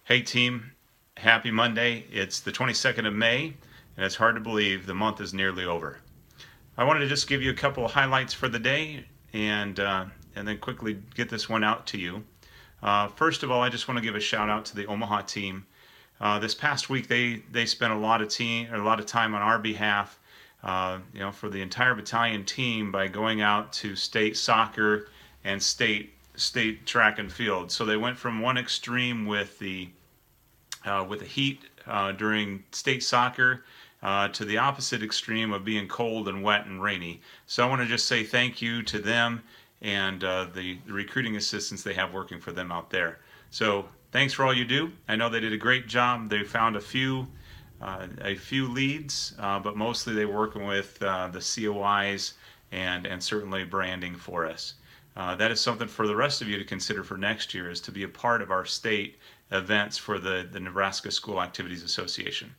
Hey team, happy Monday. It's the 22nd of May, and it's hard to believe the month is nearly over. I wanted to just give you a couple of highlights for the day and then quickly get this one out to you. First of all, I just want to give a shout out to the Omaha team. This past week, they spent a lot of time on our behalf, for the entire battalion team by going out to state soccer and state track and field. So they went from one extreme with the heat during state soccer to the opposite extreme of being cold and wet and rainy. So I want to just say thank you to them and the recruiting assistants they have working for them out there. So thanks for all you do. I know they did a great job. They found a few leads, but mostly they were working with the COIs and certainly branding for us. That is something for the rest of you to consider for next year, is to be a part of our state events for the Nebraska School Activities Association.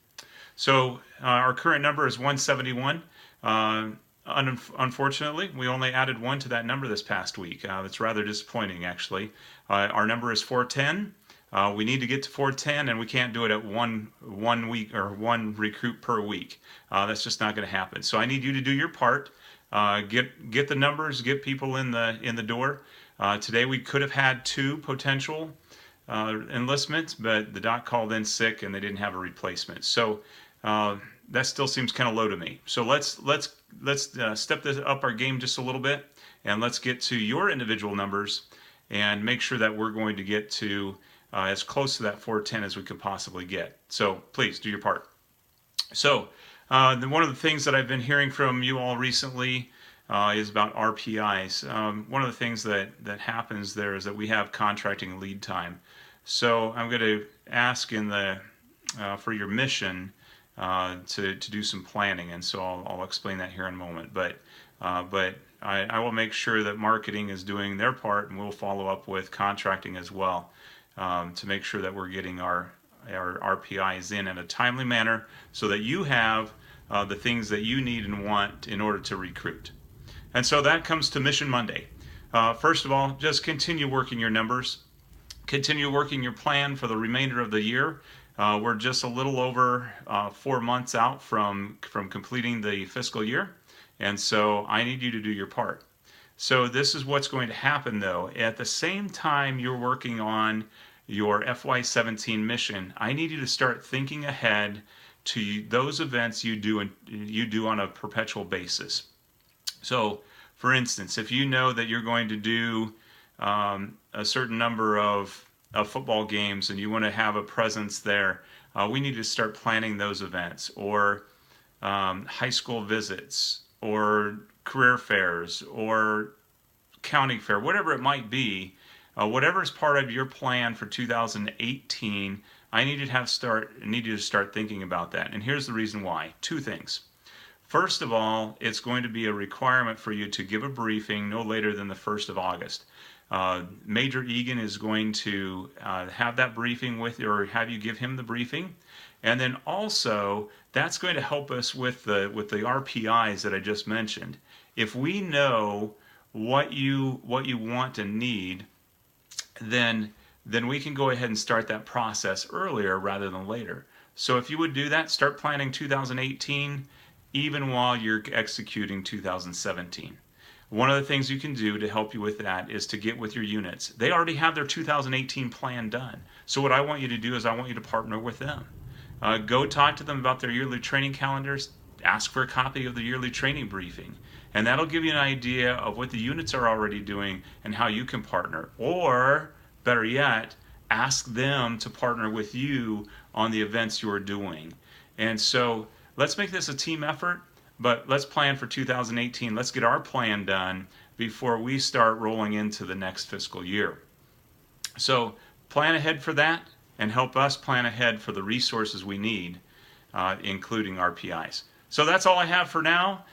So our current number is 171. Unfortunately, we only added one to that number this past week. That's rather disappointing, actually. Our number is 410. We need to get to 410, and we can't do it at one week or one recruit per week. That's just not going to happen. So I need you to do your part. Get the numbers, get people in the door. Today we could have had two potential enlistments, but the doc called in sick and they didn't have a replacement. So that still seems kind of low to me. So let's step this up our game just a little bit, and let's get to your individual numbers and make sure that we're going to get to as close to that 410 as we could possibly get. So please do your part. So one of the things that I've been hearing from you all recently is about RPIs. One of the things that happens there is that we have contracting lead time. So I'm going to ask for your mission to do some planning, and so I'll explain that here in a moment. But I will make sure that marketing is doing their part, and we'll follow up with contracting as well to make sure that we're getting our RPIs in a timely manner so that you have the things that you need and want in order to recruit. And so that comes to Mission Monday. First of all, just continue working your numbers. Continue working your plan for the remainder of the year. We're just a little over 4 months out from completing the fiscal year, and so I need you to do your part. So this is what's going to happen, though. At the same time you're working on your FY17 mission, I need you to start thinking ahead to those events you do on a perpetual basis. So, for instance, if you know that you're going to do a certain number of football games and you want to have a presence there, we need to start planning those events, or high school visits, or career fairs, or county fair, whatever it might be. Whatever is part of your plan for 2018, I need you to start thinking about that. And here's the reason why. Two things. First of all, it's going to be a requirement for you to give a briefing no later than the 1st of August. Major Egan is going to have that briefing with you, or have you give him the briefing. And then also, that's going to help us with the RPIs that I just mentioned. If we know what you want and need, then we can go ahead and start that process earlier rather than later. So if you would do that, start planning 2018 even while you're executing 2017. One of the things you can do to help you with that is to get with your units. They already have their 2018 plan done. So what I want you to do is I want you to partner with them. Go talk to them about their yearly training calendars. Ask for a copy of the yearly training briefing. And that'll give you an idea of what the units are already doing and how you can partner. Or, better yet, ask them to partner with you on the events you're doing. And so let's make this a team effort, but let's plan for 2018. Let's get our plan done before we start rolling into the next fiscal year. So plan ahead for that and help us plan ahead for the resources we need, including RPIs. So that's all I have for now.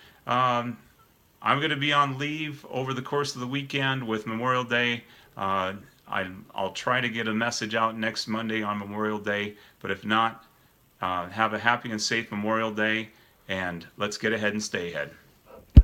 I'm going to be on leave over the course of the weekend with Memorial Day. I'll try to get a message out next Monday on Memorial Day, but if not, have a happy and safe Memorial Day, and let's get ahead and stay ahead.